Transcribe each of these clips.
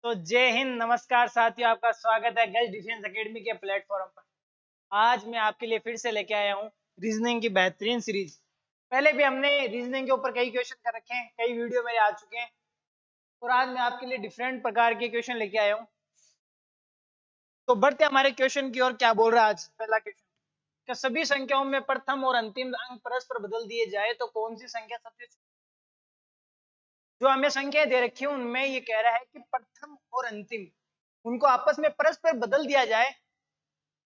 तो जय हिंद, नमस्कार साथियों, आपका स्वागत है गज डिफेंस एकेडमी के प्लेटफॉर्म पर। आज मैं आपके लिए फिर से लेके आया हूँ रीजनिंग की बेहतरीन सीरीज। पहले भी हमने रीजनिंग के ऊपर कई क्वेश्चन कर रखे हैं, कई वीडियो मेरे आ चुके हैं और आज मैं आपके लिए डिफरेंट प्रकार के क्वेश्चन लेके आया हूँ। तो बढ़ते हमारे क्वेश्चन की ओर। क्या बोल रहा है आज पहला क्वेश्चन? क्या सभी संख्याओं में प्रथम और अंतिम अंक परस्पर बदल दिए जाए तो कौन सी संख्या सबसे, जो हमें संख्या दे रखी है उनमें ये कह रहा है कि प्रथम और अंतिम उनको आपस में परस्पर बदल दिया जाए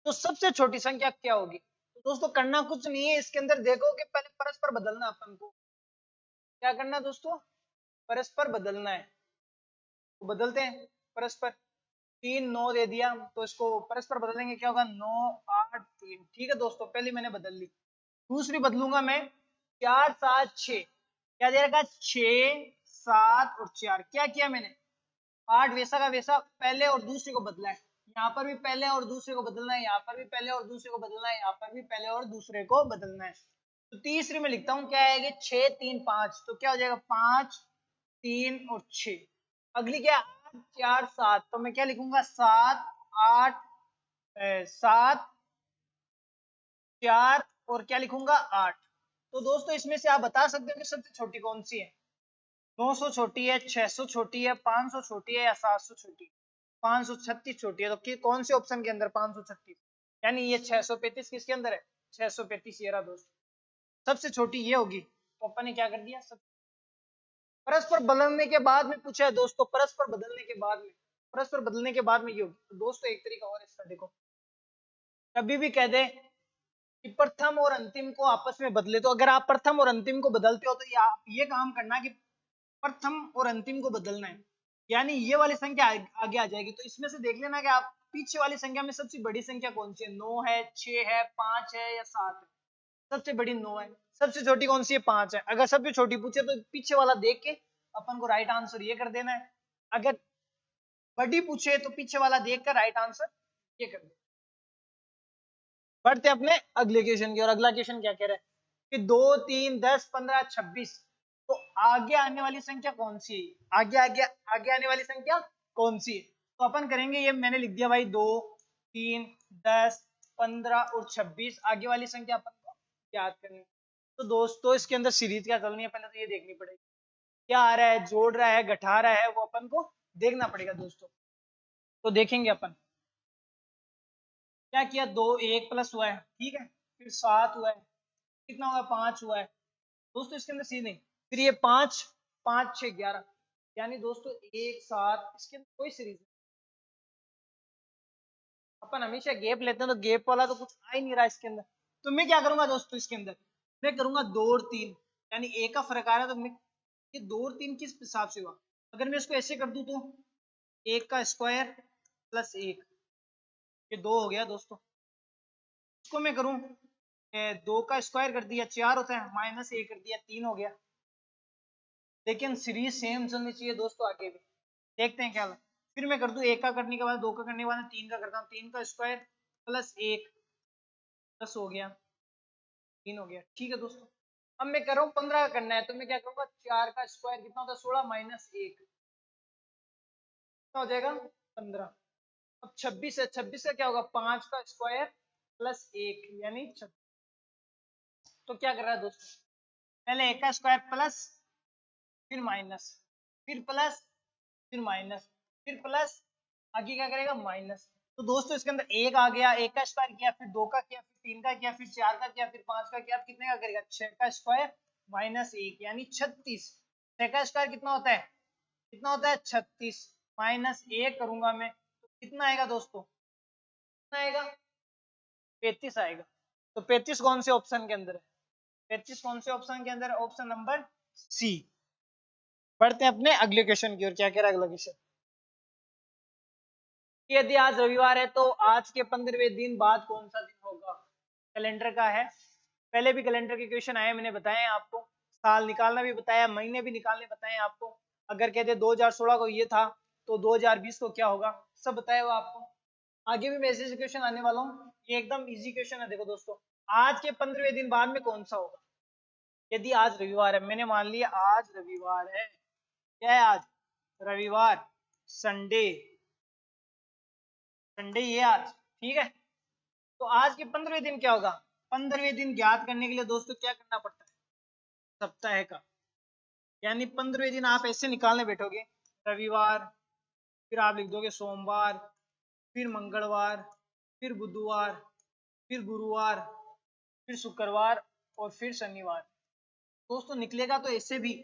तो सबसे छोटी संख्या क्या होगी? तो दोस्तों करना कुछ नहीं है, इसके अंदर देखो कि पहले परस्पर बदलना, अपन को क्या करना दोस्तों? परस्पर बदलना है। तो बदलते हैं परस्पर। 3 9 दे दिया तो इसको परस्पर बदलेंगे, क्या होगा? 9 8 3। ठीक है दोस्तों, पहली मैंने बदल ली। दूसरी बदलूंगा मैं, 4 7 6। क्या दे रखा? 6 7 और 4। क्या किया मैंने? 8 वैसा का वैसा पहले और दूसरे को बदला है। यहाँ पर भी पहले और दूसरे को बदलना है, यहाँ पर भी पहले और दूसरे को बदलना है, यहाँ पर भी पहले और दूसरे को बदलना है। तो तीसरी में लिखता हूँ, क्या आएगी? 6 3 5। तो क्या हो जाएगा? 5 3 और 6। अगली क्या? 8 4 7। तो मैं क्या लिखूंगा? 7 8 7 4 और क्या लिखूंगा? 8। तो दोस्तों इसमें से आप बता सकते हो कि सबसे छोटी कौन सी है? 900 छोटी है, 600 छोटी है, 500 छोटी है या 700 छोटी है? 536 छोटी है। तो कौन से ऑप्शन के अंदर 536? यानी ये 635 किसके अंदर है? 635 ये रहा दोस्त, सबसे छोटी ये होगी। तो अपन ने क्या कर दिया? सब परस्पर बदलने के बाद में पूछा है दोस्तों, परस्पर बदलने के बाद में, परस्पर बदलने के बाद में ये होगी। तो दोस्तों एक तरीका और इसका देखो, कभी भी कह दे कि प्रथम और अंतिम को आपस में बदले, तो अगर आप प्रथम और अंतिम को बदलते हो तो आप ये काम करना कि प्रथम और अंतिम को बदलना है, यानी ये वाली संख्या आगे आ जाएगी। तो इसमें से देख लेना कि आप पीछे वाली संख्या में सबसे बड़ी संख्या कौन सी है? 9 है, 6 है, 5 है या 7 है? सबसे बड़ी 9 है। सबसे छोटी कौन सी है? 5 है। अगर सबसे छोटी पूछे तो पीछे वाला देख के अपन को राइट आंसर ये कर देना है। अगर बड़ी पूछे तो पीछे वाला देख कर राइट आंसर ये कर देना। बढ़ते अपने अगले क्वेश्चन की और। अगला क्वेश्चन क्या कह रहा है कि 2 3 10 15 26। तो आगे आने वाली संख्या कौन सी है? आगे आगे आगे आने वाली संख्या कौन सी है? तो अपन करेंगे, ये मैंने लिख दिया भाई, 2 3 10 15 और 26। आगे वाली संख्या अपन को याद करनी है। तो दोस्तों इसके अंदर सीरीज क्या चलनी है पहले तो ये देखनी पड़ेगी। क्या आ रहा है? जोड़ रहा है, घटा रहा है, वो अपन को देखना पड़ेगा दोस्तों। तो देखेंगे अपन क्या किया। 2 1 प्लस हुआ है, ठीक है, फिर 7 हुआ है, कितना हुआ? 5 हुआ है दोस्तों। इसके अंदर सीधे नहीं, फिर ये 5 5 6 11, यानी दोस्तों 1 7। इसके अंदर कोई सीरीज नहीं। अपन हमेशा गैप लेते हैं तो गैप वाला तो कुछ आ ही नहीं रहा इसके अंदर। तो मैं क्या करूंगा दोस्तों, इसके अंदर मैं करूंगा 2 और 3, यानी एक का फर्क आ रहा है। तो मैं ये 2 और 3 किस हिसाब से हुआ? अगर मैं इसको ऐसे कर दूं तो 1 का स्क्वायर प्लस 1, ये 2 हो गया दोस्तों। इसको मैं करूं 2 का स्क्वायर कर दिया 4 होता है, माइनस 1 कर दिया 3 हो गया। लेकिन सीरीज सेम चलनी चाहिए दोस्तों आगे भी। देखते हैं क्या। फिर मैं कर दूं 1 का करने के बाद, 2 का करने के बाद 3 का करता हूँ। 3 का स्क्वायर प्लस 1 10 हो गया, 3 हो गया। ठीक है दोस्तों, अब मैं कर रहा हूँ 15 का करना है। तो मैं क्या करूंगा, 4 का स्क्वायर कितना होता है? 16 माइनस 1 कितना हो जाएगा? 15। अब 26 है, 26 का क्या होगा? 5 का स्क्वायर प्लस 1 यानी 26। तो क्या कर रहा है दोस्तों, पहले 1 का स्क्वायर प्लस, फिर माइनस, फिर प्लस, फिर माइनस, फिर प्लस, आगे क्या करेगा? माइनस। तो दोस्तों इसके अंदर 1 आ गया, 1 का स्क्वायर किया, फिर 2 का किया, फिर 3 का किया, फिर 4 का किया, फिर 5 का किया। कितने का करेगा? 6 का स्क्वायर माइनस 1 यानी 36। 6 का स्क्वायर कितना होता है? कितना होता है? 36 माइनस 1 करूंगा मैं तो कितना आएगा दोस्तों? कितना आएगा? 35 आएगा। तो 35 कौन से ऑप्शन के अंदर है? 35 कौन से ऑप्शन के अंदर है? Option number C. बढ़ते हैं अपने अगले क्वेश्चन की ओर। क्या कह रहा है अगला क्वेश्चन? यदि आज रविवार है तो आज के 15वें दिन बाद कौन सा दिन होगा? कैलेंडर का है, पहले भी कैलेंडर के क्वेश्चन आए, मैंने बताया है आपको। साल निकालना भी बताया, महीने भी निकालने बताए आपको। अगर कहते 2016 को ये था तो 2020 को क्या होगा, सब बताया हुआ आपको। आगे भी मैं ऐसे क्वेश्चन आने वाला हूँ। ये एकदम इजी क्वेश्चन है। देखो दोस्तों, आज के 15वें दिन बाद में कौन सा होगा? यदि आज रविवार है, मैंने मान लिया आज रविवार है। क्या है आज? रविवार। संडे, संडे ये आज, ठीक है। तो आज के 15वें दिन क्या होगा? 15वें दिन ज्ञात करने के लिए दोस्तों क्या करना पड़ता है? सप्ताह का, यानी 15वें दिन आप ऐसे निकालने बैठोगे, रविवार, फिर आप लिख दोगे सोमवार, फिर मंगलवार, फिर बुधवार, फिर गुरुवार, फिर शुक्रवार और फिर शनिवार। दोस्तों निकलेगा तो ऐसे भी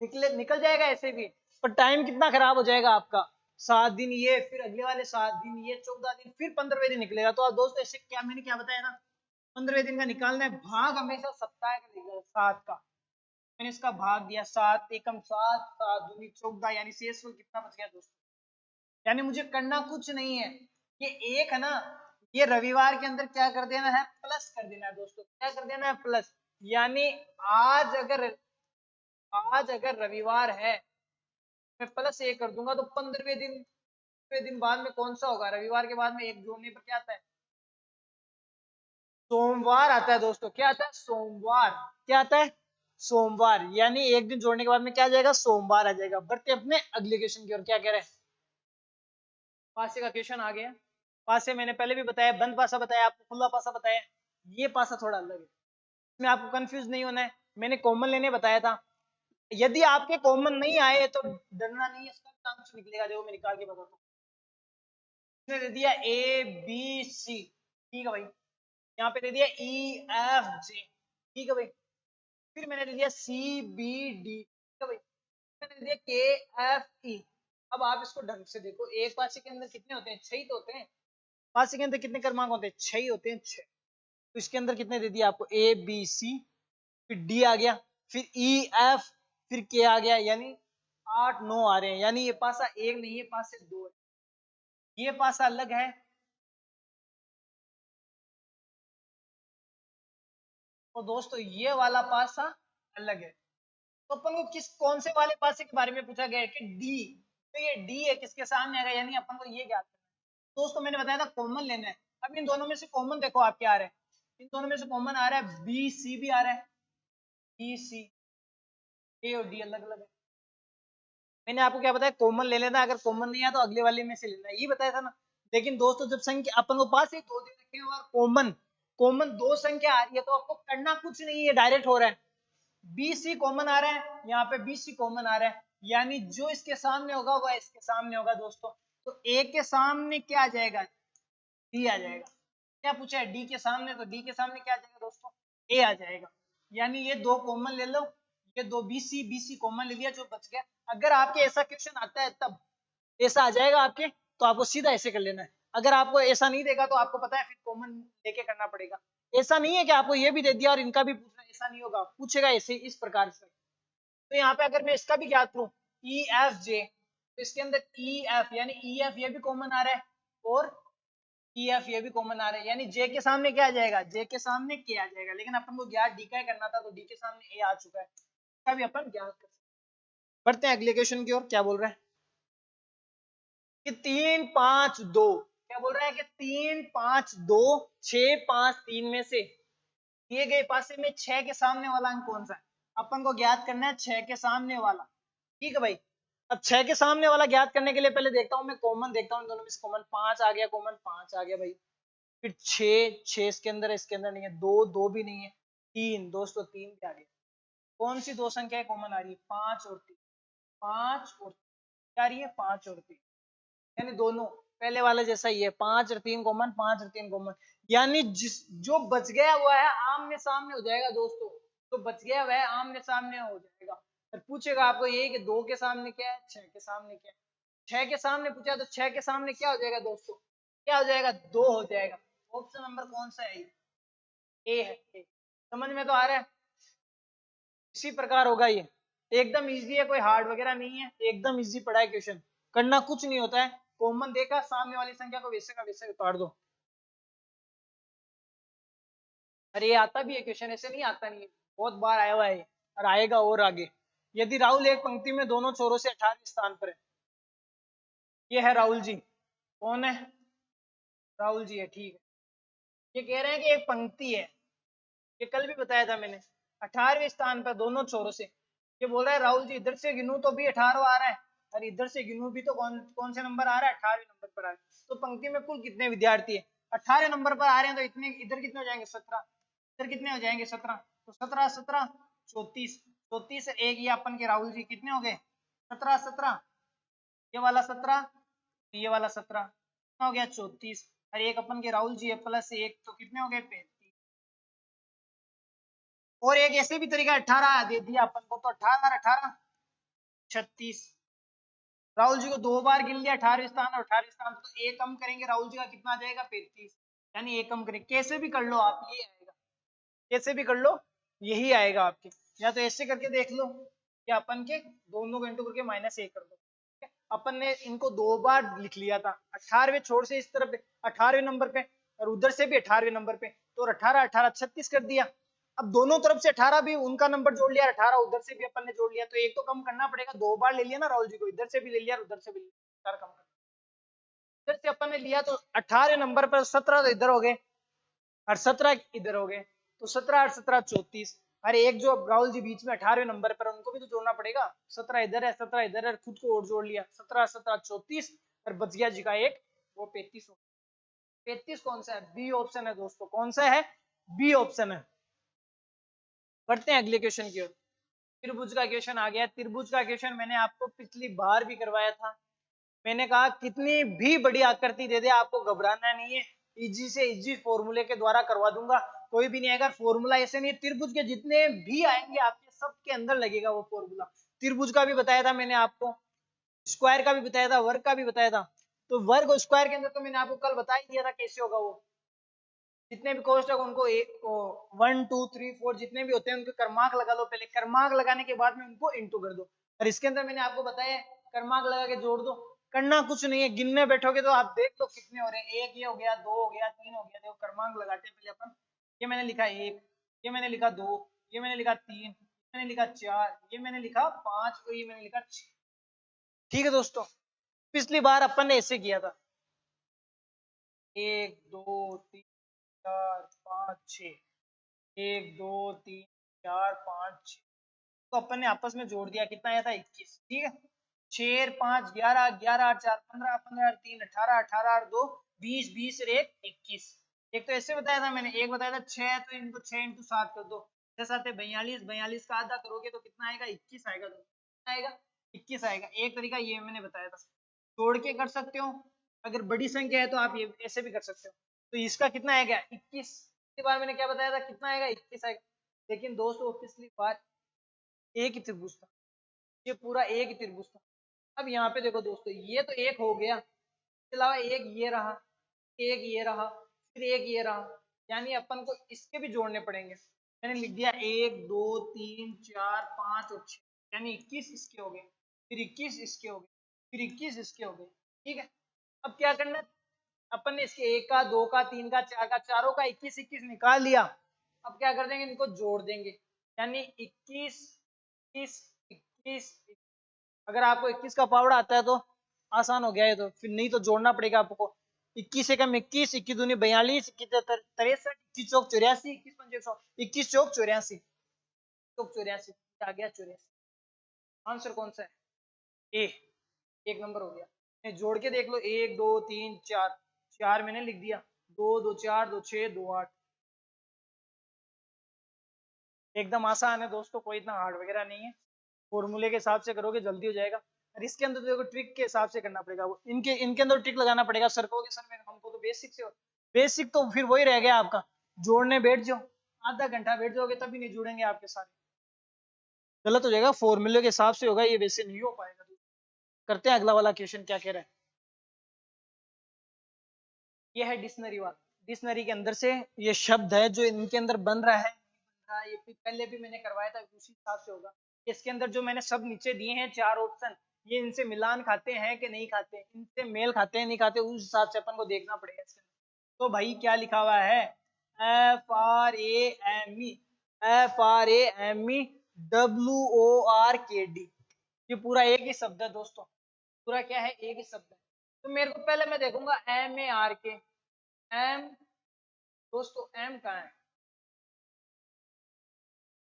निकल जाएगा ऐसे भी, पर टाइम कितना खराब हो जाएगा आपका। 7 दिन ये, फिर अगले वाले 7 दिन ये, 14 दिन, फिर 15वें दिन निकलेगा। तो आप दोस्तों ऐसे क्या, मैंने क्या बताया ना, 15वें दिन का निकालना है। भाग हमेशा सप्ताह का निकलेगा, 7 का। मैंने इसका भाग दिया 7 एकम 7, 7 दूनी 14, यानी शेषफल कितना बच गया दोस्तों? यानी मुझे करना कुछ नहीं है, ये एक है ना, ये रविवार के अंदर क्या कर देना है? प्लस कर देना है दोस्तों। क्या कर देना है? प्लस। यानी आज अगर रविवार है, मैं प्लस 1 कर दूंगा, तो 15वें दिन बाद में कौन सा होगा? रविवार के बाद में 1 जोड़ने पर क्या आता है? सोमवार आता है दोस्तों। क्या आता है? सोमवार। क्या आता है? सोमवार। यानी 1 दिन जोड़ने के बाद में क्या आ जाएगा? सोमवार आ जाएगा। बढ़ते अपने अगले क्वेश्चन की ओर। क्या कह रहे हैं? पासे का क्वेश्चन आ गया। पासे मैंने पहले भी बताया, बंद पासा बताया आपको, खुला पासा बताया। ये पासा थोड़ा अलग है, इसमें आपको कंफ्यूज नहीं होना है। मैंने कॉमन लेने बताया था। यदि आपके कॉमन नहीं आए तो डरना नहीं है, इसका काम से निकलेगा। देखो मैं निकाल के बताता हूँ। इसने दे दिया ए बी सी, ठीक है भाई। यहाँ पे दे दिया ई एफ जे, ठीक है भाई। फिर मैंने दे दिया सी बी डी, ठीक है भाई। मैंने दे दिया के एफ ई। अब आप इसको ढंग से देखो, एक पासे के अंदर कितने होते हैं? 6 ही तो होते हैं। पासे के अंदर कितने क्रमांक होते हैं? 6 ही होते हैं, 6। तो इसके अंदर कितने दे दिया आपको? ए बी सी, फिर डी आ गया, फिर ई एफ, फिर के आ गया, यानी 8 9 आ रहे हैं। यानी ये पासा एक नहीं है, पासे 2 है। ये पासा अलग है और दोस्तों ये वाला पासा अलग है। तो अपन को कौन से वाले पासे के बारे में पूछा गया है? कि डी। तो ये डी है, किसके सामने आएगा? यानी अपन को ये ज्ञात करना है। दोस्तों मैंने बताया था कॉमन लेना है। अब इन दोनों में से कॉमन देखो आप क्या आ रहा है। इन दोनों में से कॉमन आ रहा है बी सी भी आ रहा है। बी सी, ए और डी अलग अलग है। मैंने आपको क्या बताया? कॉमन ले लेना, अगर कॉमन नहीं आया तो अगले वाले में से लेना, ये बताया था ना। लेकिन दोस्तों जब संख्या अपन को पास ही 2 दे रखे हैं और कॉमन कॉमन 2 संख्या आ रही है, तो आपको करना कुछ नहीं है, डायरेक्ट हो रहा है। बी सी कॉमन आ रहा है, यहाँ पे बी सी कॉमन आ रहा है, यानी जो इसके सामने होगा वह इसके सामने होगा दोस्तों। तो ए के सामने क्या आ जाएगा? डी आ जाएगा। क्या पूछा है? डी के सामने, तो डी के सामने क्या आ जाएगा दोस्तों? ए आ जाएगा। यानी ये 2 कॉमन ले लो, ये 2 बी सी कॉमन ले लिया, जो बच गया। अगर आपके ऐसा क्वेश्चन आता है तब ऐसा आ जाएगा आपके, तो आपको सीधा ऐसे कर लेना है। अगर आपको ऐसा नहीं देगा तो आपको पता है फिर कॉमन लेके करना पड़ेगा। ऐसा नहीं है कि आपको ये भी दे दिया और इनका भी पूछना, ऐसा नहीं होगा, पूछेगा ऐसे इस प्रकार से। तो यहाँ पे अगर मैं इसका भी ज्ञात करूं, ई एफ जे, तो इसके अंदर ई एफ, यानी ई एफ ये भी कॉमन आ रहा है और ई एफ ये भी कॉमन आ रहा है, यानी जे के सामने क्या आ जाएगा? जे के सामने के आ जाएगा। लेकिन अपन को ज्ञात डी का करना था, तो डी के सामने ए आ चुका है, इसका भी अपन ज्ञात कर सकते हैं। बढ़ते हैं अगले क्वेश्चन की ओर। क्या बोल रहा है? कि 3 5 2, क्या बोल रहा है? कि 3 5 2 6 5 3 में से दिए गए पासे में 6 के सामने वाला अंक कौन सा है? अपन को ज्ञात करना है 6 के सामने वाला, ठीक है भाई। अब 6 के सामने वाला ज्ञात करने के लिए पहले देखता हूं मैं कॉमन, देखता हूं दोनों में से कॉमन। 5 आ गया कॉमन, 5 आ गया भाई। फिर 6 6 इसके अंदर नहीं है। 2 2 भी नहीं है। 3 दोस्तों 3 भी आ गया। कौन सी 2 संख्या कॉमन आ रही है? 5 और 3। 5 और क्या आ रही है? 5 और 3, यानी दोनों पहले वाले जैसा ही है। 5 और 3 कॉमन, 5 और 3 कॉमन, यानी जो बच गया हुआ है आमने सामने हो जाएगा दोस्तों। तो बच गया वह आमने सामने हो जाएगा। फिर पूछेगा आपको ये कि 2 के सामने क्या है, 6 के सामने क्या है। 6 के सामने पूछा तो 6 के सामने क्या हो जाएगा दोस्तों? क्या हो जाएगा? 2 हो जाएगा। ऑप्शन नंबर कौन सा है? ए है। ए समझ में तो आ रहा है? इसी प्रकार होगा ये। एकदम इजी है, कोई हार्ड वगैरह नहीं है, एकदम इजी पड़ा है क्वेश्चन। करना कुछ नहीं होता है। कॉमन देखा, सामने वाली संख्या को वैसे का वैसे उतार दो। अरे ये आता भी है क्वेश्चन, ऐसे नहीं आता नहीं है, बहुत बार आया हुआ है और आएगा और आगे। यदि राहुल एक पंक्ति में दोनों छोरों से 18वें स्थान पर है, ये है राहुल जी। कौन है? राहुल जी है, ठीक है। ये कह रहे हैं कि एक पंक्ति है, ये कल भी बताया था मैंने, 18वें स्थान पर दोनों छोरों से। ये बोल रहा है राहुल जी इधर से गिनूं तो भी 18वां आ रहा है, और इधर से गिनूं भी तो कौन कौन से नंबर आ रहा है, 18वें नंबर पर आ रहा है। तो पंक्ति में कुल कितने विद्यार्थी है, 18 नंबर पर आ रहे हैं, तो इतने इधर कितने हो जाएंगे 17, इधर कितने हो जाएंगे 17, तो 17 17 34, 34 एक ये अपन के राहुल जी कितने हो गए 17 17, ये वाला 17, ये वाला 17 कितना हो गया 34, और एक अपन के राहुल जी है प्लस एक, तो कितने हो गए 35। और एक ऐसे भी तरीका 18 दे दिया अपन को, तो 18 18 36, राहुल जी को 2 बार गिन लिया 18वें स्थान और 18वें स्थान, तो एक कम करेंगे राहुल जी का कितना आ जाएगा 35, यानी एक कम करेंगे, कैसे भी कर लो आप ये आएगा, कैसे भी कर लो यही आएगा आपके, या तो ऐसे करके देख लो या अपन के दोनों को इंटू करके -1 कर दो। अपन ने इनको 2 बार लिख लिया था, 18वें छोर से इस तरफ 18वें नंबर पे और उधर से भी 18वें नंबर पे, तो 18 18 36 कर दिया। अब दोनों तरफ से 18 भी उनका नंबर जोड़ लिया, 18 उधर से भी अपन ने जोड़ लिया, तो एक तो कम करना पड़ेगा, 2 बार ले लिया ना राहुल जी को, इधर से भी ले लिया और उधर से भी ले लिया, कम कर इधर से अपन ने लिया तो 18 नंबर पर 17 तो इधर हो गए और 17 इधर हो गए, तो 17 और 17 34, अरे एक जो राहुल जी बीच में 18वें नंबर पर उनको भी तो जोड़ना पड़ेगा, 17 इधर है 17 इधर है, खुद को और जोड़ लिया, 17 17 34 और बच गया जी का एक, वो 35 हो। 35 कौन सा है, बी ऑप्शन है दोस्तों, कौन सा है, बी ऑप्शन है। बढ़ते हैं अगले क्वेश्चन की ओर। त्रिभुज का क्वेश्चन आ गया, त्रिभुज का क्वेश्चन मैंने आपको पिछली बार भी करवाया था, मैंने कहा कितनी भी बड़ी आकृति दे दे आपको घबराना नहीं है, इजी से इजी फॉर्मूले के द्वारा करवा दूंगा, कोई भी नहीं आएगा फॉर्मूला, ऐसे नहीं है, त्रिभुज के जितने भी आएंगे आपके सबके अंदर लगेगा वो फॉर्मूला। त्रिभुज का भी बताया था मैंने आपको, स्क्वायर का भी बताया था, वर्ग का भी बताया था, तो वर्ग और स्क्वायर के अंदर तो मैंने आपको कल बता ही दिया था कैसे होगा वो, जितने भी कोष्टक उनको 1 2 3 4 जितने भी होते हैं उनके क्रमांक लगा लो, पहले क्रमांक लगाने के बाद में उनको इंटू कर दो, और इसके अंदर मैंने आपको बताया क्रमांक लगा के जोड़ दो, करना कुछ नहीं है, गिनने बैठोगे तो आप देख लो कितने हो रहे हैं, एक ये हो गया, 2 हो गया, 3 हो गया, देखो क्रमांक लगाते हैं पहले अपन, ये मैंने लिखा 1, ये मैंने लिखा 2, ये मैंने लिखा 3, मैंने लिखा 4, ये मैंने लिखा 5 और ये मैंने लिखा 6। ठीक है दोस्तों, पिछली बार अपन ने ऐसे किया था 1 2 3 4 5 6, 1 2 3 4 5 6, तो अपन ने आपस में जोड़ दिया, कितना आया था 21, ठीक है, 6 5 11 11 8 4 15 15 8 3 18 18 8 2 20 20 और 1 21, एक तो ऐसे बताया था मैंने, एक बताया था 6, तो इनको 6 इंटू 7 कर दो, 6 7 42, 42 का आधा करोगे तो कितना आएगा 21 आएगा, तो कितना आएगा 21 आएगा। एक तरीका ये मैंने बताया था, जोड़ के कर सकते हो, अगर बड़ी संख्या है तो आप ये ऐसे भी कर सकते हो, तो इसका कितना आएगा 21, पिछली बार मैंने क्या बताया था कितना आएगा 21 आएगा, लेकिन दोस्तों पिछली बार एक ही त्रिभुज था, ये पूरा एक ही त्रिभुज था। अब यहाँ पे देखो दोस्तों, ये तो एक हो गया, इसके अलावा एक ये रहा, एक ये रहा, फिर एक ये रहा, यानी अपन को इसके भी जोड़ने पड़ेंगे, मैंने लिख दिया 1 2 3 4 5 और 6, यानी 21 इसके हो गए, फिर 21 इसके हो गए, फिर 21 इसके हो गए, ठीक है। अब क्या करना है, अपन ने इसके 1 का 2 का 3 का 4 का, चारों का 21 21 निकाल लिया, अब क्या कर देंगे इनको जोड़ देंगे, यानी 21 21 21, अगर आपको 21 का पावड़ा आता है तो आसान हो गया है, तो फिर नहीं तो जोड़ना पड़ेगा आपको, 21 एकम 21, 21 दूनी 42, 21 63, 21 चौक 84, 21 पंजे 100, 21 चौक 84, चौक 84 आ गया 84, आंसर कौन सा है ए, एक नंबर हो गया। मैं जोड़ के देख लो 1 2 3 4, 4 मैंने लिख दिया, 2 2 4 2 6 2 8, एकदम आसान है दोस्तों, कोई इतना हार्ड वगैरह नहीं है, फॉर्मूले के हिसाब से करोगे जल्दी हो जाएगा, और इसके अंदर देखो ट्रिक के हिसाब से करना पड़ेगा, वो इनके इनके अंदर ट्रिक लगाना पड़ेगा, सर कहोगे सर मैंने हमको तो बेसिक से, बेसिक तो फिर वही रह गया आपका, जोड़ने बैठ जाओ, आधा घंटा बैठ जाओगे तभी नहीं जुड़ेंगे आपके सारे, गलत हो जाएगा, फॉर्मूले के हिसाब से होगा, ये वैसे नहीं हो पाएगा। करते हैं अगला वाला क्वेश्चन क्या कह रहा है, ये है डिक्शनरी वाला, डिक्शनरी के अंदर से ये शब्द है जो इनके अंदर बन रहा है, ये पहले भी मैंने करवाया था, उसी हिसाब से होगा, इसके अंदर जो मैंने सब नीचे दिए हैं 4 ऑप्शन, ये इनसे मिलान खाते हैं कि नहीं खाते, इनसे मेल खाते हैं नहीं खाते, उस हिसाब से अपन को देखना पड़ेगा इसके अंदर। तो भाई क्या लिखा हुआ है, FRAME, FRAME WORKD, ये पूरा एक ही शब्द है दोस्तों, पूरा क्या है एक ही शब्द है, तो मेरे को पहले मैं देखूंगा MARK, एम, दोस्तों एम कहाँ है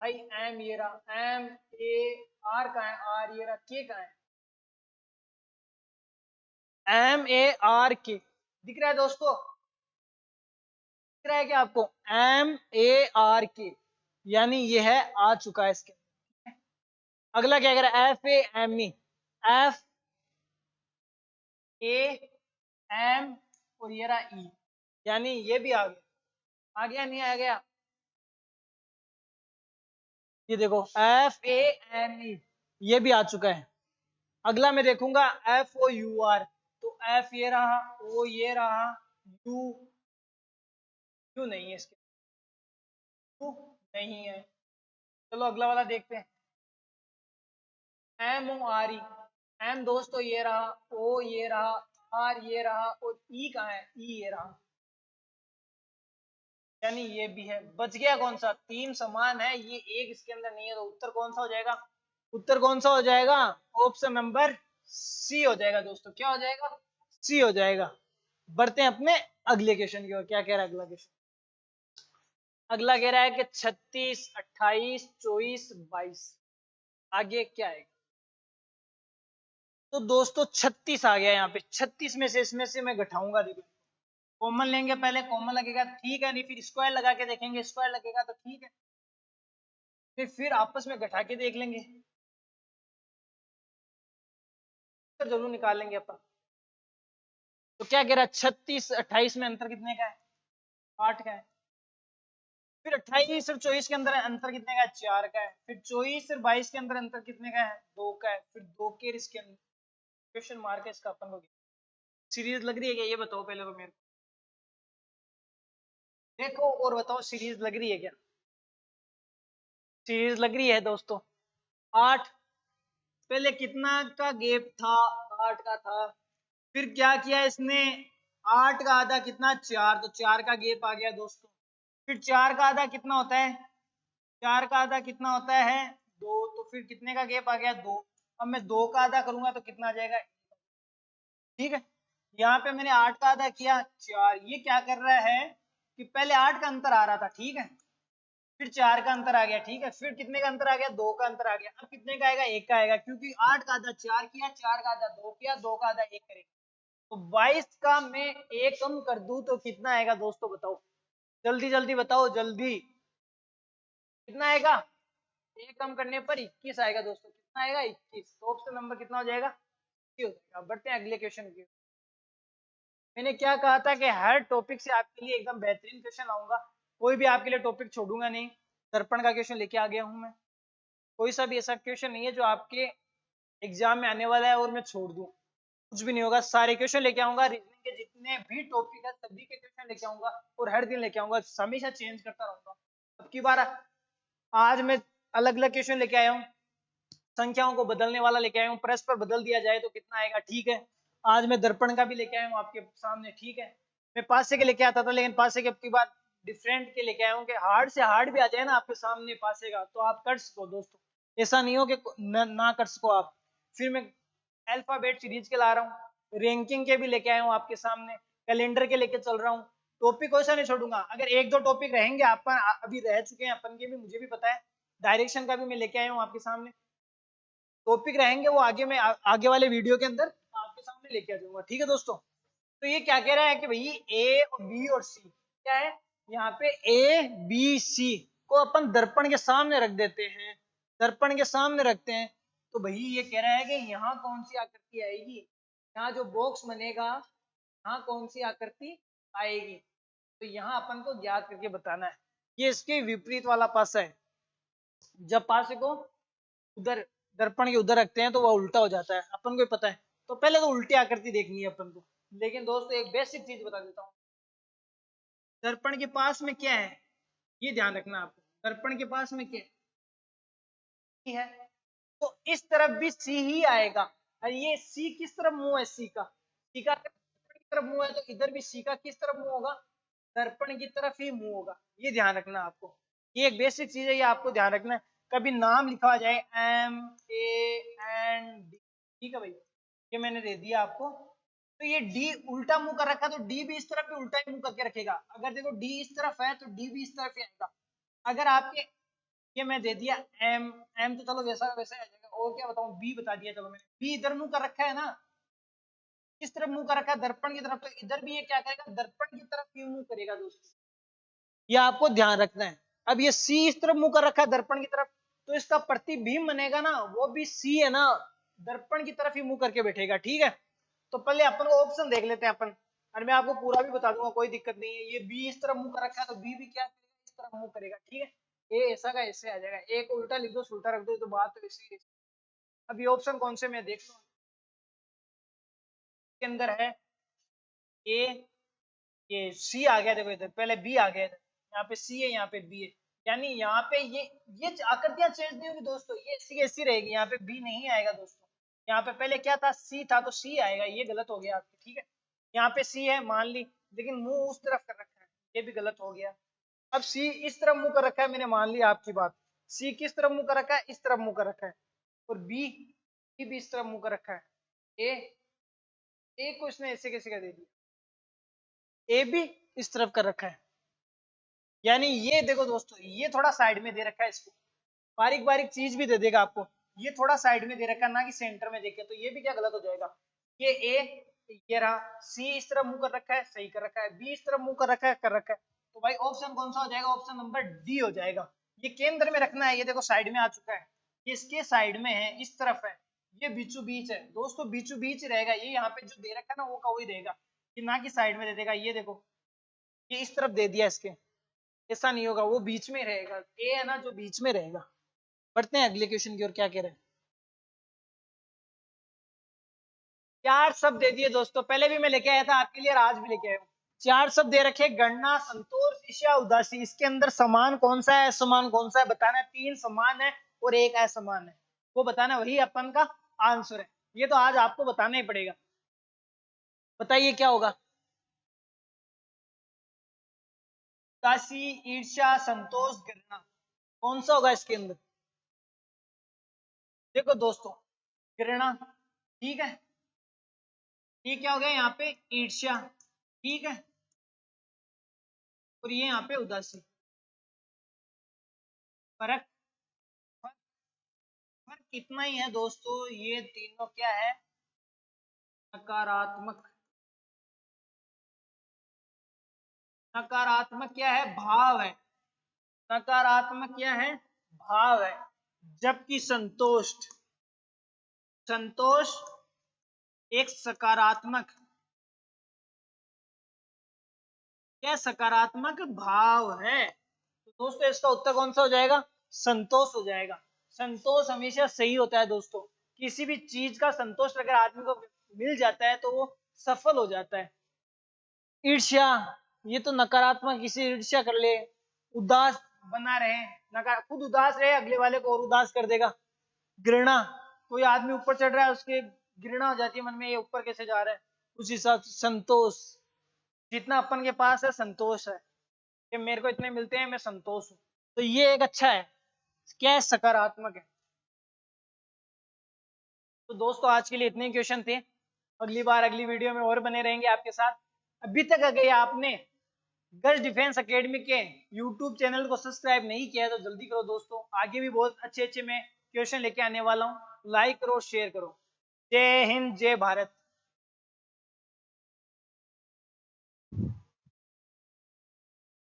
भाई, एम ये रहा, एम ए, आर कहाँ है, आर ये रहा, के कहाँ है, MARK दिख रहा है दोस्तों, दिख रहा है क्या आपको? MARK, यानी ये है आ चुका है इसके। अगला क्या कह रहा है? FAME, FAM और ये रहा E, यानी ये भी आ गया। आ गया नहीं आ गया? ये देखो FAME, ये भी आ चुका है। अगला मैं देखूंगा FOUR, तो F ये रहा, O ये रहा, U, U नहीं है इसके, U नहीं है। चलो अगला वाला देखते हैं। MORE, M दोस्तों ये रहा, O ये रहा, R ये रहा और E कहाँ है? E ये रहा, यानी ये भी है। बच गया कौन सा? तीन समान है, ये एक इसके अंदर नहीं है, तो उत्तर कौन सा हो जाएगा? उत्तर कौन सा हो जाएगा? ऑप्शन नंबर सी हो जाएगा दोस्तों। क्या हो जाएगा? सी हो जाएगा। बढ़ते हैं अपने अगले क्वेश्चन की ओर। क्या कह रहा है अगला क्वेश्चन? अगला कह रहा है कि 36, 28, 24, 22, आगे क्या है? तो दोस्तों 36 आ गया यहाँ पे। 36 में से इसमें से मैं घटाऊंगा, देखो कॉमन लेंगे पहले, कॉमन लगेगा ठीक है, नहीं फिर स्क्वायर लगा के देखेंगे, स्क्वायर लगेगा तो ठीक है, फिर आपस में घटा के देख लेंगे, तो जरूर निकालेंगे अपन। तो क्या कह रहा है? 36 28 में अंतर कितने का है? 8 का है। फिर 28 और 24 के अंदर अंतर कितने का है? 4 का है। फिर 24 और 22 के अंदर अंतर कितने का है? 2 का है। फिर 2 के इसके अंदर क्वेश्चन मार्क है इसका अपन को। सीरीज लग रही है क्या? ये बताओ पहले तो मेरे को, देखो और बताओ सीरीज लग रही है क्या? सीरीज लग रही है दोस्तों। 8, पहले कितना का गैप था? 8 का था। फिर क्या किया इसने? 8 का आधा कितना? 4, तो 4 का गैप आ गया दोस्तों। फिर 4 का आधा कितना होता है? 4 का आधा कितना होता है? 2, तो फिर कितने का गैप आ गया? 2। अब मैं 2 का आधा करूंगा तो कितना आ जाएगा? ठीक है। यहाँ पे मैंने 8 का आधा किया 4। ये क्या कर रहा है कि पहले 8 का अंतर आ रहा था, ठीक है, फिर 4 का अंतर आ गया, ठीक है, फिर कितने का अंतर आ गया? 2 का अंतर आ गया। अब कितने का आएगा? 1 का आएगा, क्योंकि 8 का आधा 4 किया, 4 का आधा 2 किया, 2 का आधा 1 करेगा। तो 22 का मैं 1 कम कर दूं तो कितना आएगा दोस्तों? बताओ जल्दी जल्दी बताओ जल्दी, कितना आएगा? 1 कम करने पर 21 आएगा दोस्तों। कितना आएगा? 21। तो ऑप्शन नंबर कितना हो जाएगा? सी हो जाएगा। बढ़ते हैं अगले क्वेश्चन की। मैंने क्या कहा था कि हर टॉपिक से आपके लिए एकदम बेहतरीन क्वेश्चन लाऊंगा, कोई भी आपके लिए टॉपिक छोड़ूंगा नहीं। दर्पण का क्वेश्चन लेके आ गया हूं मैं, कोई सा भी ऐसा क्वेश्चन नहीं है जो आपके एग्जाम में आने वाला है और मैं छोड़ दूं, कुछ भी नहीं होगा। सारे क्वेश्चन लेके आऊंगा, रीजनिंग के जितने भी टॉपिक है सभी के क्वेश्चन लेके आऊंगा, और हर दिन लेके आऊंगा, हमेशा चेंज करता रहूंगा। अब की बार आज मैं अलग अलग क्वेश्चन लेके आया हूँ, संख्याओं को बदलने वाला लेके आया हूँ, परस्पर बदल दिया जाए तो कितना आएगा, ठीक है। आज मैं दर्पण का भी लेके आया हूँ आपके सामने, ठीक है। मैं पासे के लेके आता था, लेकिन पासे के अब की बार डिफरेंट के लेके आया हूँ कि हार्ड से हार्ड भी आ जाए ना आपके सामने पासे का, तो आप कर सको दोस्तों, ऐसा नहीं हो कि ना कर सको आप। फिर मैं अल्फाबेट सीरीज के ला रहा हूँ, रैंकिंग के भी लेके आया हूँ आपके सामने, कैलेंडर के लेके चल रहा हूँ। टॉपिक वैसा नहीं छोड़ूंगा, अगर एक दो टॉपिक रहेंगे आप अभी रह चुके हैं अपन के भी, मुझे भी पता है। डायरेक्शन का भी मैं लेके आया हूँ आपके सामने, टॉपिक रहेंगे वो आगे में आगे वाले वीडियो के अंदर आपके सामने लेके आ जाऊंगा, ठीक है दोस्तों। तो ये क्या कह रहा है कि भाई ए और बी और सी क्या है, यहाँ पे ए बी सी को अपन दर्पण के सामने रख देते हैं, दर्पण के सामने रखते हैं, तो भाई ये कह रहा है कि यहाँ कौन सी आकृति आएगी, यहाँ जो बॉक्स बनेगा यहाँ कौन सी आकृति आएगी, तो यहाँ अपन को ज्ञात करके बताना है। ये इसके विपरीत वाला पासा है, जब पासे को उधर दर्पण के उधर रखते हैं तो वह उल्टा हो जाता है, अपन को ही पता है। तो पहले तो उल्टी आकृति देखनी है अपन को। लेकिन दोस्तों एक बेसिक चीज बता देता हूँ, दर्पण के पास में क्या है, ये ध्यान रखना आपको, दर्पण के पास में क्या है, तो इस तरफ भी सी ही आएगा। और ये सी किस तरफ मुंह है? सी का दर्पण की तरफ मुंह है, तो इधर भी सी का किस तरफ मुंह होगा? दर्पण की तरफ ही मुंह होगा। ये ध्यान रखना आपको, ये एक बेसिक चीज है, ये आपको ध्यान रखना है। कभी नाम लिखा आ जाए MAND, ठीक है भाई, ये मैंने दे दिया आपको। तो ये डी उल्टा मुंह कर रखा, तो डी भी इस तरफ भी उल्टा ही मुंह करके रखेगा। अगर देखो डी इस तरफ है तो डी भी इस तरफ ही आएगा। अगर आपके ये मैं दे दिया एम, एम तो चलो वैसा वैसा आ जाएगा, और क्या बताऊं, बी बता दिया, चलो मैंने बी इधर मुंह कर रखा है ना, किस तरफ मुंह कर रखा है? दर्पण की तरफ। तो इधर भी ये क्या करेगा? दर्पण की तरफ ही मुंह करेगा दोस्तों, ये आपको ध्यान रखना है। अब ये सी इस तरफ मुंह कर रखा है दर्पण की तरफ, तो इसका प्रतिबिंब बनेगा ना, वो भी सी है ना, दर्पण की तरफ ही मुंह करके बैठेगा। ठीक है, तो पहले अपन को ऑप्शन देख लेते हैं अपन, और मैं आपको पूरा भी बता दूंगा, कोई दिक्कत नहीं है। ये बी इस तरफ मुंह कर रखा है, तो बी भी क्या करेगा? इस तरफ मुंह करेगा। ठीक है, ए ऐसा का ऐसे आ जाएगा, ए को उल्टा लिख दो, उल्टा रख दो, तो बात तो ऐसी है। अब ये ऑप्शन कौन से मैं देख लूं, के अंदर है ए, ये सी आ गया, देखो इधर पहले बी आ गया, यहाँ पे सी है, यहाँ पे बी है, यानी यहाँ पे ये आकृतियां चेंज नहीं होगी दोस्तों, ये सी ऐसी रहेगी, यहाँ पे बी नहीं आएगा दोस्तों। यहाँ पे पहले क्या था? सी था, तो सी आएगा, ये गलत हो गया आपकी। ठीक है, यहाँ पे सी है मान ली, लेकिन मुंह उस तरफ कर रखा है, ये भी गलत हो गया। अब सी इस तरफ मुंह कर रखा है, मैंने मान लिया आपकी बात। सी किस तरफ मुंह कर रखा है? इस तरफ मुंह कर रखा है। और बी भी इस तरफ मुंह कर रखा है। ए ए को इसने ऐसे कैसे कर दे दिया? ए भी इस तरफ कर रखा है, यानी ये देखो दोस्तों, ये थोड़ा साइड में दे रखा है इसको, बारीक बारीक चीज भी दे देगा आपको। ये थोड़ा साइड में दे रखा है, ना कि सेंटर में देखे, तो ये भी क्या गलत हो जाएगा? ये ए, ये रहा सी इस तरफ मुंह कर रखा है, सही कर रखा है, बी इस तरफ मुंह कर रखा है, कर रखा है। तो भाई ऑप्शन कौन सा हो जाएगा? ऑप्शन नंबर डी हो जाएगा। ये केंद्र में रखना है, ये देखो साइड में आ चुका है, ये इसके साइड में है, इस तरफ है, ये बीचों बीच है दोस्तों, बीचों बीच रहेगा, ये यहाँ पे जो दे रखा है ना, वो का वही रहेगा, कि ना कि साइड में दे देगा। ये देखो, ये इस तरफ दे दिया इसके, ऐसा नहीं होगा, वो बीच में रहेगा, ए है ना जो बीच में रहेगा। बढ़ते हैं अगले क्वेश्चन की ओर, क्या कह रहे हैं? चार शब्द दे दिए दोस्तों, पहले भी मैं लेके आया था आपके लिए और आज भी लेके आया हूँ। चार शब्द दे रखे, गणना, संतोष, ईर्ष्या, उदासी। इसके अंदर समान कौन सा है, असमान कौन सा है बताना है। तीन समान है और एक असमान है, वो बताना, वही अपन का आंसर है। ये तो आज आपको बताना ही पड़ेगा। बताइए क्या होगा? उदासी, ईर्ष्या, संतोष, गणना, कौन सा होगा इसके अंदर? देखो दोस्तों, घृणा, ठीक है, ये क्या हो गया यहाँ पे? ईर्ष्या, ठीक है, और ये यहाँ पे उदासी। फर्क फर्क फर्क कितना ही है दोस्तों, ये तीनों क्या है? नकारात्मक। नकारात्मक क्या है? भाव है। नकारात्मक क्या है? भाव है। जबकि संतोष, संतोष एक सकारात्मक, क्या सकारात्मक भाव है। तो दोस्तों इसका उत्तर कौन सा हो जाएगा? संतोष हो जाएगा। संतोष हमेशा सही होता है दोस्तों, किसी भी चीज का संतोष अगर आदमी को मिल जाता है तो वो सफल हो जाता है। ईर्ष्या, ये तो नकारात्मक, किसी ईर्ष्या कर ले, उदास बना रहे, नकार खुद उदास रहे, अगले वाले को और उदास कर देगा। घृणा, कोई आदमी ऊपर चढ़ रहा है, उसके घृणा हो जाती है मन में, ये ऊपर कैसे जा रहा है, उस हिसाब से। संतोष, जितना अपन के पास है संतोष है, कि मेरे को इतने मिलते हैं, मैं संतोष हूँ, तो ये एक अच्छा है, क्या है? सकारात्मक है। तो दोस्तों आज के लिए इतने क्वेश्चन थे, अगली बार अगली वीडियो में और बने रहेंगे आपके साथ। अभी तक अगर आपने गर्ल्स डिफेंस एकेडमी के यूट्यूब चैनल को सब्सक्राइब नहीं किया है तो जल्दी करो दोस्तों, आगे भी बहुत अच्छे अच्छे मैं क्वेश्चन लेके आने वाला हूँ। लाइक करो, शेयर करो। जय हिंद, जय भारत।